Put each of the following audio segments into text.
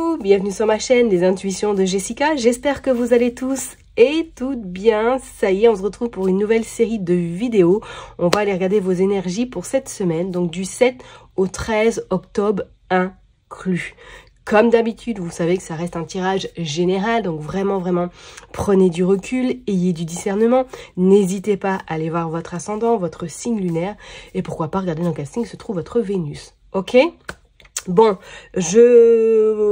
Coucou, bienvenue sur ma chaîne des intuitions de Jessica. J'espère que vous allez tous et toutes bien. Ça y est, on se retrouve pour une nouvelle série de vidéos. On va aller regarder vos énergies pour cette semaine, donc du 7 au 13 octobre inclus. Comme d'habitude, vous savez que ça reste un tirage général, donc vraiment, prenez du recul, ayez du discernement. N'hésitez pas à aller voir votre ascendant, votre signe lunaire, et pourquoi pas regarder dans quel signe se trouve votre Vénus. Ok ? Bon,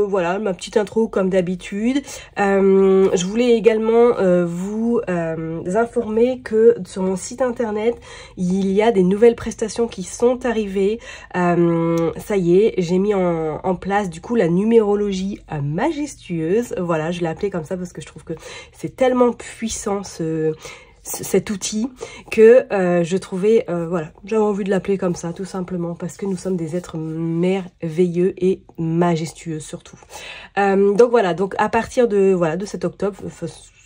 voilà, ma petite intro comme d'habitude. Je voulais également vous informer que sur mon site internet, il y a des nouvelles prestations qui sont arrivées. Ça y est, j'ai mis en place du coup la numérologie majestueuse. Voilà, je l'ai appelée comme ça parce que je trouve que c'est tellement puissant cet outil que je trouvais, voilà, j'avais envie de l'appeler comme ça tout simplement parce que nous sommes des êtres merveilleux et majestueux surtout. Donc voilà, donc à partir de cet octobre,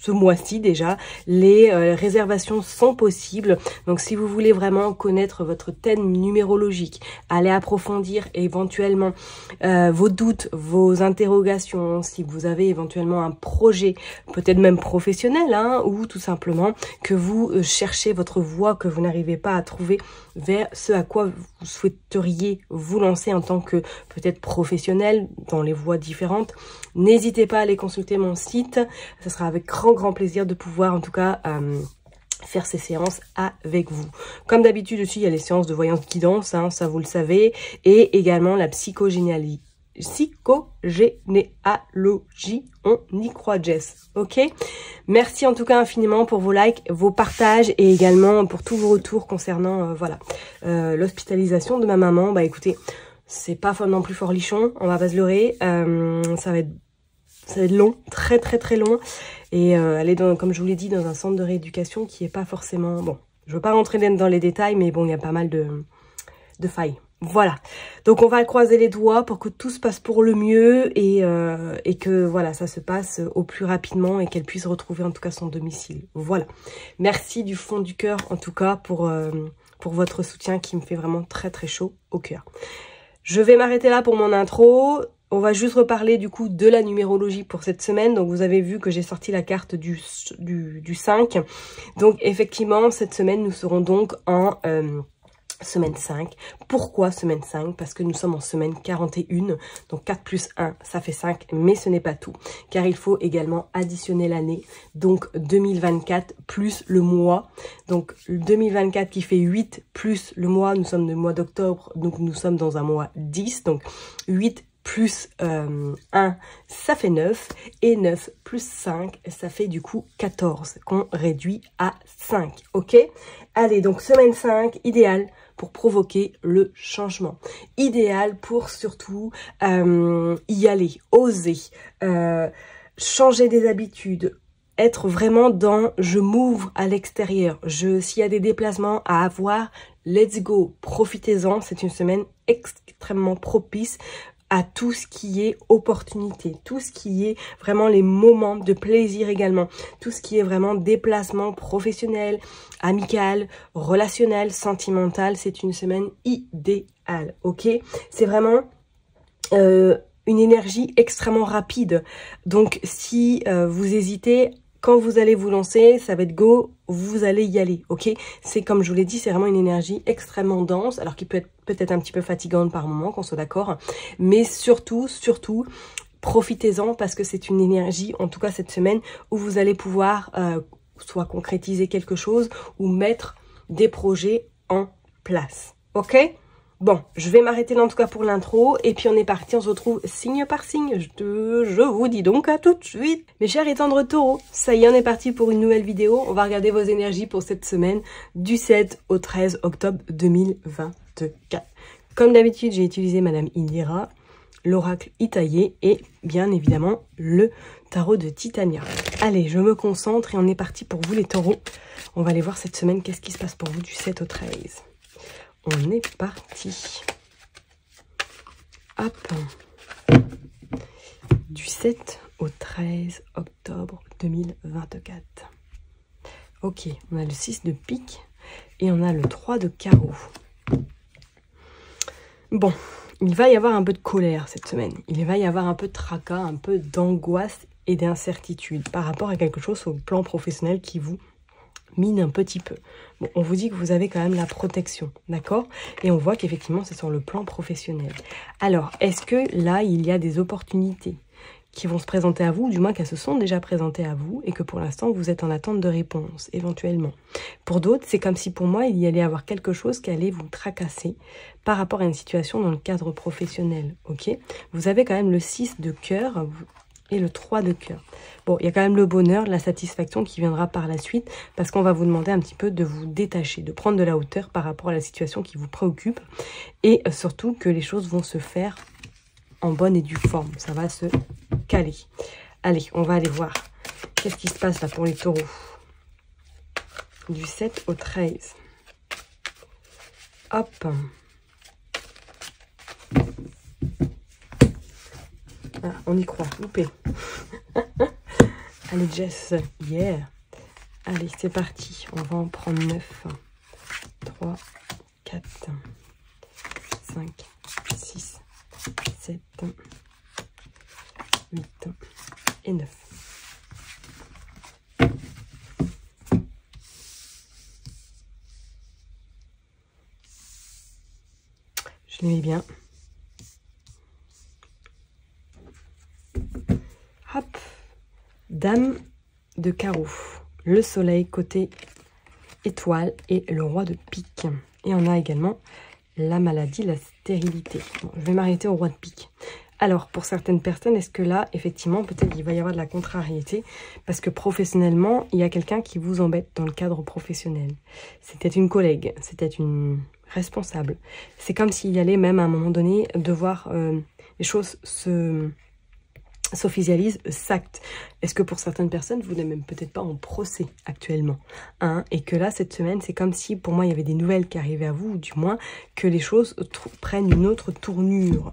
ce mois-ci déjà, les réservations sont possibles. Donc si vous voulez vraiment connaître votre thème numérologique, aller approfondir éventuellement vos doutes, vos interrogations, si vous avez éventuellement un projet, peut-être même professionnel, hein, ou tout simplement que vous cherchez votre voie, que vous n'arrivez pas à trouver vers ce à quoi vous souhaiteriez vous lancer en tant que peut-être professionnel dans les voies différentes, n'hésitez pas à aller consulter mon site. Ce sera avec grand plaisir de pouvoir en tout cas faire ces séances avec vous. Comme d'habitude aussi, il y a les séances de voyance guidance, hein, ça vous le savez, et également la psychogénéalogie, on y croit Jess, ok? Merci en tout cas infiniment pour vos likes, vos partages et également pour tous vos retours concernant l'hospitalisation de ma maman. Bah écoutez, c'est pas non plus forlichon, on va pas se leurrer, ça va être long, très long, et elle est comme je vous l'ai dit, dans un centre de rééducation qui est pas forcément, bon, je veux pas rentrer dans les détails, mais bon, il y a pas mal de failles. Voilà, donc on va croiser les doigts pour que tout se passe pour le mieux et que voilà, ça se passe au plus rapidement et qu'elle puisse retrouver en tout cas son domicile. Voilà, merci du fond du cœur en tout cas pour votre soutien qui me fait vraiment très chaud au cœur. Je vais m'arrêter là pour mon intro. On va juste reparler du coup de la numérologie pour cette semaine. Donc vous avez vu que j'ai sorti la carte du 5. Donc effectivement, cette semaine, nous serons donc en semaine 5. Pourquoi semaine 5? Parce que nous sommes en semaine 41. Donc 4 plus 1, ça fait 5. Mais ce n'est pas tout. Car il faut également additionner l'année. Donc 2024 plus le mois. Donc 2024 qui fait 8 plus le mois. Nous sommes le mois d'octobre. Donc nous sommes dans un mois 10. Donc 8 plus 1, ça fait 9. Et 9 plus 5, ça fait du coup 14. Qu'on réduit à 5. Ok? Allez, donc semaine 5, idéal pour provoquer le changement. Idéal pour surtout y aller, oser, changer des habitudes, être vraiment dans je m'ouvre à l'extérieur. S'il y a des déplacements à avoir, let's go, profitez-en. C'est une semaine extrêmement propice à tout ce qui est opportunité, tout ce qui est vraiment les moments de plaisir également, tout ce qui est vraiment déplacement professionnel, amical, relationnel, sentimental, c'est une semaine idéale, ok? C'est vraiment une énergie extrêmement rapide, donc si vous hésitez, quand vous allez vous lancer, ça va être go, vous allez y aller, ok? C'est comme je vous l'ai dit, c'est vraiment une énergie extrêmement dense, alors qui peut être peut-être un petit peu fatigante par moment, qu'on soit d'accord, mais surtout, profitez-en parce que c'est une énergie, en tout cas cette semaine, où vous allez pouvoir soit concrétiser quelque chose ou mettre des projets en place, ok? Bon, je vais m'arrêter là en tout cas pour l'intro et puis on est parti, on se retrouve signe par signe. Je vous dis donc à tout de suite. Mes chers et tendres taureaux, ça y est, on est parti pour une nouvelle vidéo. On va regarder vos énergies pour cette semaine du 7 au 13 octobre 2024. Comme d'habitude, j'ai utilisé Madame Indira, l'oracle Itaillé et bien évidemment le tarot de Titania. Allez, je me concentre et on est parti pour vous les taureaux. On va aller voir cette semaine qu'est-ce qui se passe pour vous du 7 au 13. On est parti. Hop. Du 7 au 13 octobre 2024. Ok, on a le 6 de pique et on a le 3 de carreau. Bon, il va y avoir un peu de colère cette semaine. Il va y avoir un peu de tracas, un peu d'angoisse et d'incertitude par rapport à quelque chose au plan professionnel qui vous mine un petit peu. Bon, on vous dit que vous avez quand même la protection, d'accord? Et on voit qu'effectivement, c'est sur le plan professionnel. Alors, est-ce que là, il y a des opportunités qui vont se présenter à vous, ou du moins qu'elles se sont déjà présentées à vous, et que pour l'instant, vous êtes en attente de réponse, éventuellement. Pour d'autres, c'est comme si pour moi, il y allait avoir quelque chose qui allait vous tracasser par rapport à une situation dans le cadre professionnel, ok? Vous avez quand même le 6 de cœur et le 3 de cœur. Bon, il y a quand même le bonheur, la satisfaction qui viendra par la suite, parce qu'on va vous demander un petit peu de vous détacher, de prendre de la hauteur par rapport à la situation qui vous préoccupe, et surtout que les choses vont se faire en bonne et due forme. Ça va se caler. Allez, on va aller voir. Qu'est-ce qui se passe là pour les taureaux? Du 7 au 13. Hop. Ah, on y croit, loupé. Allez Jess, yeah. Allez, c'est parti. On va en prendre 9. 3, 4, 5, 6, 7, 8 et 9. Je les mets bien. Hop. Dame de carreau. Le soleil côté étoile et le roi de pique. Et on a également la maladie, la stérilité. Bon, je vais m'arrêter au roi de pique. Alors, pour certaines personnes, est-ce que là, effectivement, peut-être qu'il va y avoir de la contrariété parce que professionnellement, il y a quelqu'un qui vous embête dans le cadre professionnel. C'était une collègue, c'était une responsable. C'est comme s'il y allait même à un moment donné devoir les choses s'officialise, s'acte. Est-ce que pour certaines personnes, vous n'êtes même peut-être pas en procès actuellement, hein, et que là, cette semaine, c'est comme si, pour moi, il y avait des nouvelles qui arrivaient à vous, ou du moins, que les choses prennent une autre tournure.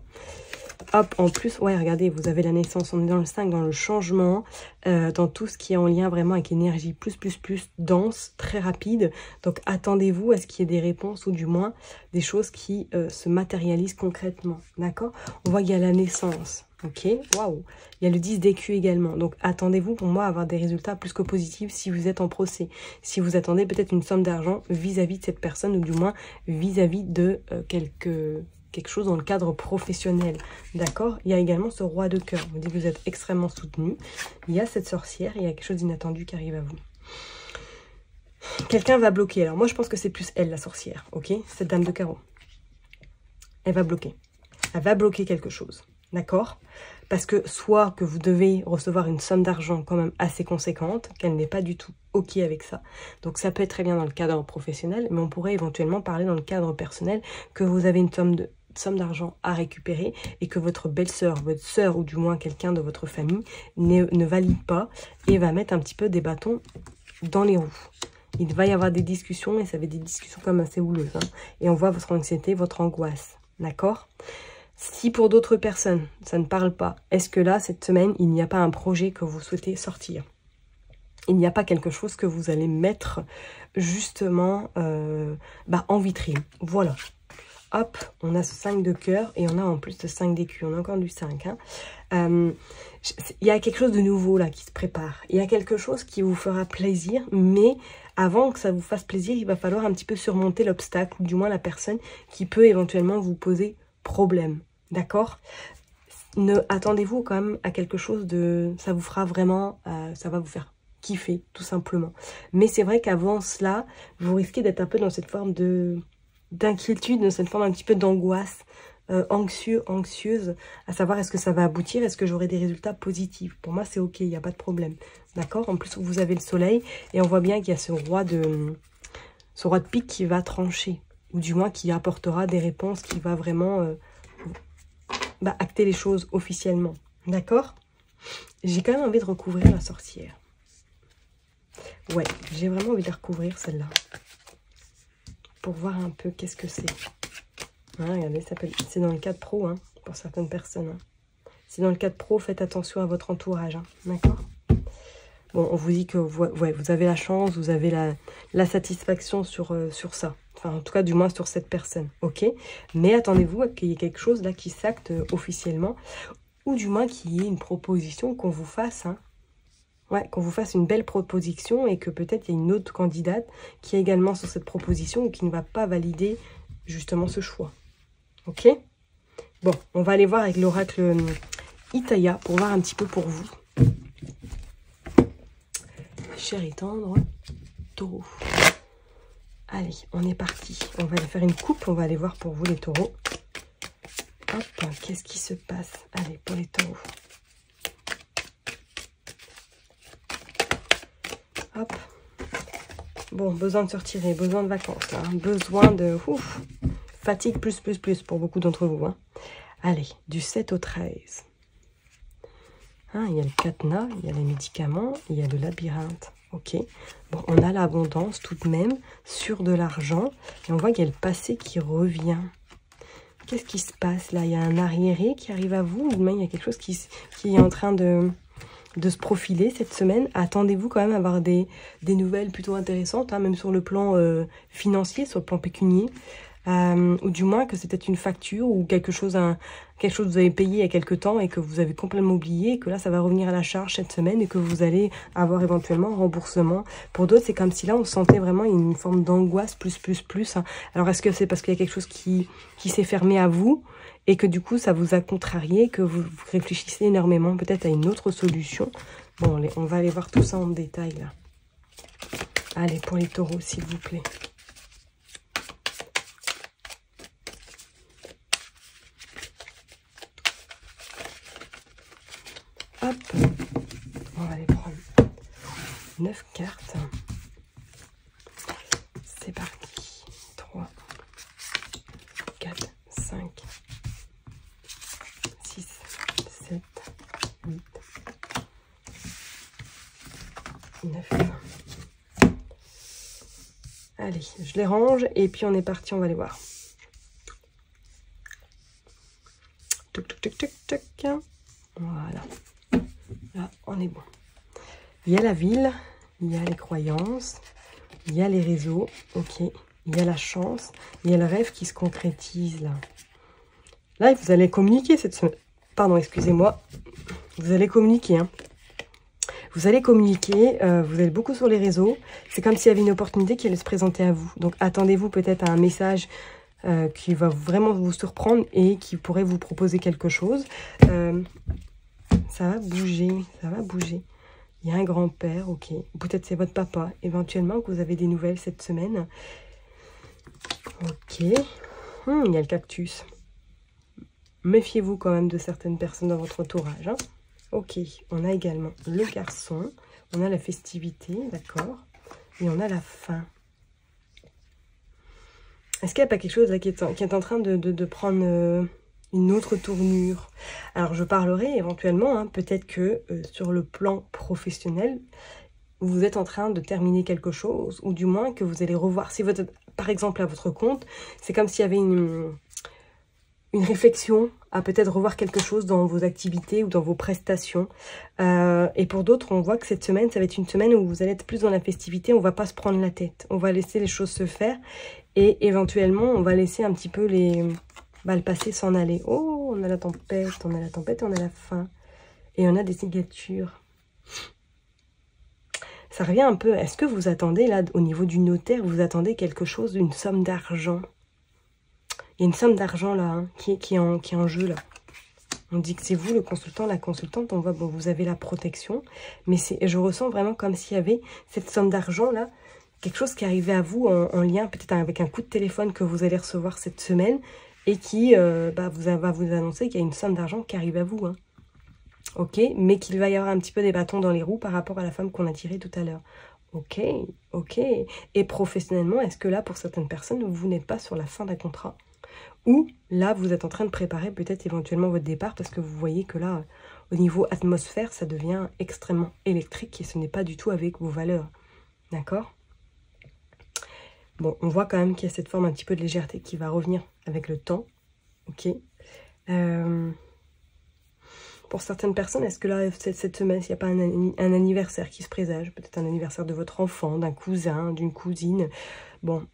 Hop, en plus, ouais, regardez, vous avez la naissance, on est dans le 5, dans le changement, dans tout ce qui est en lien vraiment avec l'énergie plus dense, très rapide. Donc, attendez-vous à ce qu'il y ait des réponses, ou du moins, des choses qui se matérialisent concrètement, d'accord? On voit qu'il y a la naissance. Ok, waouh. Il y a le 10 d'écu également. Donc, attendez-vous pour moi à avoir des résultats plus que positifs si vous êtes en procès. Si vous attendez peut-être une somme d'argent vis-à-vis de cette personne ou du moins vis-à-vis de quelque chose dans le cadre professionnel. D'accord? Il y a également ce roi de cœur. Vous dites que vous êtes extrêmement soutenu. Il y a cette sorcière. Il y a quelque chose d'inattendu qui arrive à vous. Quelqu'un va bloquer. Alors, moi, je pense que c'est plus elle, la sorcière. Ok? Cette dame de carreau. Elle va bloquer. Elle va bloquer quelque chose. D'accord? Parce que soit que vous devez recevoir une somme d'argent quand même assez conséquente, qu'elle n'est pas du tout OK avec ça. Donc ça peut être très bien dans le cadre professionnel, mais on pourrait éventuellement parler dans le cadre personnel que vous avez une somme d'argent à récupérer et que votre belle-sœur, votre sœur ou du moins quelqu'un de votre famille ne valide pas et va mettre un petit peu des bâtons dans les roues. Il va y avoir des discussions et ça va être des discussions comme assez houleuses. Hein, et on voit votre anxiété, votre angoisse. D'accord? Si pour d'autres personnes, ça ne parle pas, est-ce que là, cette semaine, il n'y a pas un projet que vous souhaitez sortir? Il n'y a pas quelque chose que vous allez mettre justement en vitrine. Voilà. Hop, on a ce 5 de cœur et on a en plus de 5 d'écu. On a encore du 5. Hein. Il y a quelque chose de nouveau là qui se prépare. Il y a quelque chose qui vous fera plaisir, mais avant que ça vous fasse plaisir, il va falloir un petit peu surmonter l'obstacle, ou du moins la personne qui peut éventuellement vous poser problème. D'accord? Attendez-vous quand même à quelque chose de... Ça vous fera vraiment... ça va vous faire kiffer, tout simplement. Mais c'est vrai qu'avant cela, vous risquez d'être un peu dans cette forme d'inquiétude, dans cette forme un petit peu d'angoisse, anxieuse, à savoir est-ce que ça va aboutir, est-ce que j'aurai des résultats positifs. Pour moi, c'est ok, il n'y a pas de problème. D'accord? En plus, vous avez le soleil et on voit bien qu'il y a ce roi de pique qui va trancher. Ou du moins qui apportera des réponses, qui va vraiment acter les choses officiellement. D'accord? J'ai quand même envie de recouvrir la sorcière. Ouais, j'ai vraiment envie de la recouvrir, celle-là. Pour voir un peu qu'est-ce que c'est. Hein, regardez, c'est dans le cadre pro, hein, pour certaines personnes. Hein. C'est dans le cadre pro, faites attention à votre entourage. Hein, d'accord? Bon, on vous dit que vous avez la chance, vous avez la satisfaction sur ça. Enfin, en tout cas, du moins sur cette personne, ok? Mais attendez-vous à qu'il y ait quelque chose là qui s'acte officiellement, ou du moins qu'il y ait une proposition qu'on vous fasse, hein. Ouais, qu'on vous fasse une belle proposition et que peut-être il y a une autre candidate qui est également sur cette proposition ou qui ne va pas valider justement ce choix. Ok? Bon, on va aller voir avec l'oracle Itaya pour voir un petit peu pour vous. Cher et tendre, taureau. Allez, on est parti. On va aller faire une coupe, on va aller voir pour vous les taureaux. Hop, qu'est-ce qui se passe? Allez, pour les taureaux. Hop. Bon, besoin de se retirer, besoin de vacances, là, hein. Besoin de... Ouf, fatigue plus pour beaucoup d'entre vous. Hein. Allez, du 7 au 13. Hein, il y a le cadenas, il y a les médicaments, il y a le labyrinthe. Ok. Bon, on a l'abondance tout de même sur de l'argent. Et on voit qu'il y a le passé qui revient. Qu'est-ce qui se passe là? Il y a un arriéré qui arrive à vous, ou même il y a quelque chose qui est en train de se profiler cette semaine. Attendez-vous quand même à avoir des nouvelles plutôt intéressantes, hein, même sur le plan financier, sur le plan pécunier, ou du moins que c'était une facture ou quelque chose que vous avez payé il y a quelque temps et que vous avez complètement oublié, et que là ça va revenir à la charge cette semaine et que vous allez avoir éventuellement un remboursement. Pour d'autres, c'est comme si là on sentait vraiment une forme d'angoisse plus. Hein. Alors est-ce que c'est parce qu'il y a quelque chose qui s'est fermé à vous et que du coup ça vous a contrarié, que vous réfléchissez énormément peut-être à une autre solution? Bon, on va aller voir tout ça en détail là. Allez, pour les taureaux, s'il vous plaît. Hop, on va les prendre 9 cartes. C'est parti. 3, 4, 5, 6, 7, 8, 9. Allez, je les range et puis on est parti, on va les voir. Toc, toc, toc, toc, toc. Voilà. Là, on est bon. Il y a la ville, il y a les croyances, il y a les réseaux, ok. Il y a la chance, il y a le rêve qui se concrétise là. Là, vous allez communiquer cette semaine. Pardon, excusez-moi. Vous allez communiquer, hein. Vous allez communiquer, vous êtes beaucoup sur les réseaux. C'est comme s'il y avait une opportunité qui allait se présenter à vous. Donc, attendez-vous peut-être à un message qui va vraiment vous surprendre et qui pourrait vous proposer quelque chose. Ça va bouger, ça va bouger. Il y a un grand-père, ok. Peut-être c'est votre papa, éventuellement, que vous avez des nouvelles cette semaine. Ok. Il y a le cactus. Méfiez-vous quand même de certaines personnes dans votre entourage. Hein. Ok. On a également le garçon. On a la festivité, d'accord. Et on a la fin. Est-ce qu'il n'y a pas quelque chose là qui est en train de prendre... une autre tournure? Alors je parlerai éventuellement, hein, peut-être que sur le plan professionnel, vous êtes en train de terminer quelque chose, ou du moins que vous allez revoir, si vous êtes par exemple à votre compte, c'est comme s'il y avait une réflexion à peut-être revoir quelque chose dans vos activités ou dans vos prestations. Et pour d'autres, on voit que cette semaine, ça va être une semaine où vous allez être plus dans la festivité, on va pas se prendre la tête, on va laisser les choses se faire, et éventuellement, on va laisser un petit peu le passé s'en aller. Oh, on a la tempête, on a la fin. Et on a des signatures. Ça revient un peu. Est-ce que vous attendez, là, au niveau du notaire, vous attendez quelque chose, une somme d'argent? Il y a une somme d'argent, là, hein, qui est en jeu, là. On dit que c'est vous, le consultant, la consultante. On voit, bon, vous avez la protection. Mais je ressens vraiment comme s'il y avait cette somme d'argent, là. Quelque chose qui arrivait à vous en lien, peut-être avec un coup de téléphone que vous allez recevoir cette semaine. Et qui va vous annoncer qu'il y a une somme d'argent qui arrive à vous. Hein. Ok, mais qu'il va y avoir un petit peu des bâtons dans les roues par rapport à la femme qu'on a tirée tout à l'heure. Ok, ok. Et professionnellement, est-ce que là, pour certaines personnes, vous n'êtes pas sur la fin d'un contrat? Ou là, vous êtes en train de préparer peut-être éventuellement votre départ parce que vous voyez que là, au niveau atmosphère, ça devient extrêmement électrique et ce n'est pas du tout avec vos valeurs. D'accord? Bon, on voit quand même qu'il y a cette forme un petit peu de légèreté qui va revenir avec le temps. Ok. Pour certaines personnes, est-ce que là, cette semaine, s'il n'y a pas un anniversaire qui se présage, peut-être un anniversaire de votre enfant, d'un cousin, d'une cousine, bon,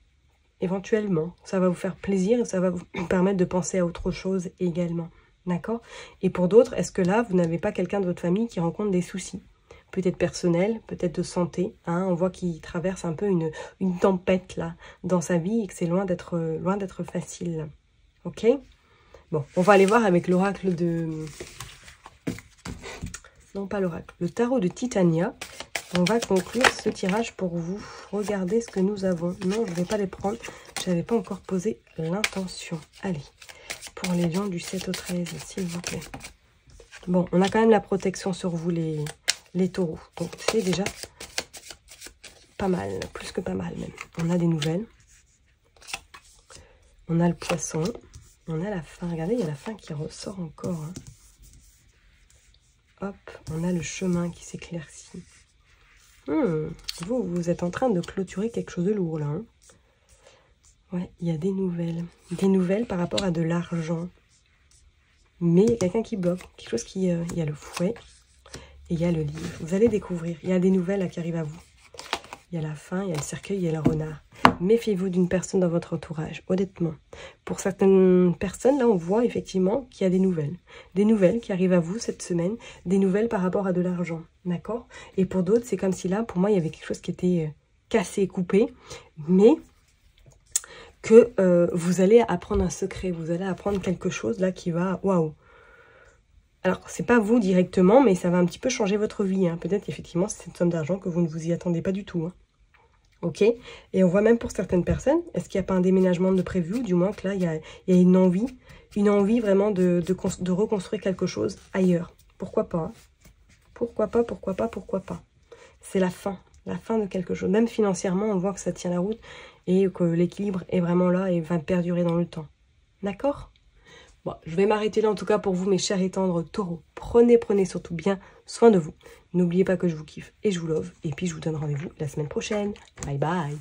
éventuellement. Ça va vous faire plaisir et ça va vous permettre de penser à autre chose également. D'accord? Et pour d'autres, est-ce que là, vous n'avez pas quelqu'un de votre famille qui rencontre des soucis? Peut-être personnels, peut-être de santé. Hein, on voit qu'il traverse un peu une tempête là dans sa vie et que c'est loin d'être facile. Ok? Bon, on va aller voir avec l'oracle de... Non, pas l'oracle. Le tarot de Titania. On va conclure ce tirage pour vous. Regardez ce que nous avons. Non, je ne vais pas les prendre. Je n'avais pas encore posé l'intention. Allez, pour les gens du 7 au 13, s'il vous plaît. Bon, on a quand même la protection sur vous, les taureaux. Donc, c'est déjà pas mal. Plus que pas mal, même. On a des nouvelles. On a le poisson. On a la fin. Regardez, il y a la fin qui ressort encore. Hein. Hop, on a le chemin qui s'éclaircit. Vous êtes en train de clôturer quelque chose de lourd, là. Hein. Ouais, il y a des nouvelles. Des nouvelles par rapport à de l'argent. Mais il y a quelqu'un qui bloque. Quelque chose qui... il y a le fouet et il y a le livre. Vous allez découvrir. Il y a des nouvelles là, qui arrivent à vous. Il y a la fin, il y a le cercueil, il y a le renard. Méfiez-vous d'une personne dans votre entourage, honnêtement. Pour certaines personnes, là, on voit effectivement qu'il y a des nouvelles. Des nouvelles qui arrivent à vous cette semaine. Des nouvelles par rapport à de l'argent. D'accord? Et pour d'autres, c'est comme si là, pour moi, il y avait quelque chose qui était cassé, coupé. Mais que vous allez apprendre un secret. Vous allez apprendre quelque chose là qui va... Waouh! Alors, c'est pas vous directement, mais ça va un petit peu changer votre vie. Hein. Peut-être effectivement, c'est une somme d'argent que vous ne vous y attendez pas du tout. Hein. Ok? Et on voit même pour certaines personnes, est-ce qu'il n'y a pas un déménagement de prévu? Ou du moins que là, il y a une envie vraiment de reconstruire quelque chose ailleurs. Pourquoi pas? Hein? Pourquoi pas, pourquoi pas, pourquoi pas? C'est la fin de quelque chose. Même financièrement, on voit que ça tient la route et que l'équilibre est vraiment là et va perdurer dans le temps. D'accord? Bon, je vais m'arrêter là en tout cas pour vous, mes chers et tendres taureaux. Prenez surtout bien soin de vous. N'oubliez pas que je vous kiffe et je vous love. Et puis je vous donne rendez-vous la semaine prochaine. Bye bye.